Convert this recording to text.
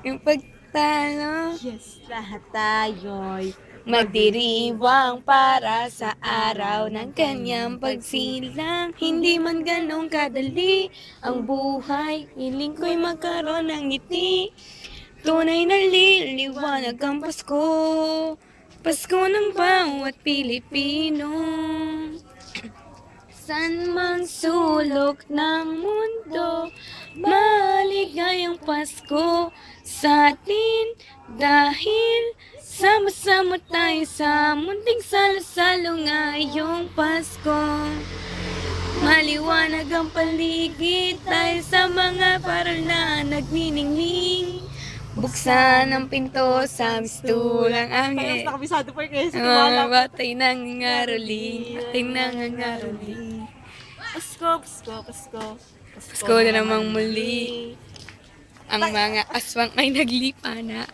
Yung pagtalo. Yes, lahat tayo'y Magdiriwang para sa araw ng kanyang pagsilang. Hindi man ganong kadali ang buhay, hiling ko'y magkaroon ng ngiti. Tunay na liliwanag ang Pasko, Pasko ng bawat Pilipino. San mang sulok ng mundo, maligayang Pasko sa atin dahil sama-sama tayo sa munting salo-salo ngayong Pasko. Maliwanag ang paligid tayo sa mga parol na nagniningning. Buksan ang pinto sa mistulang Parang angin. nakabisado pa kayo sa Mga tiwala ko. batay nangangaroling, batay nangangaroling. Pasko, Pasko, Pasko. Pasko na namang muli. Ang mga aswang ay naglipa na.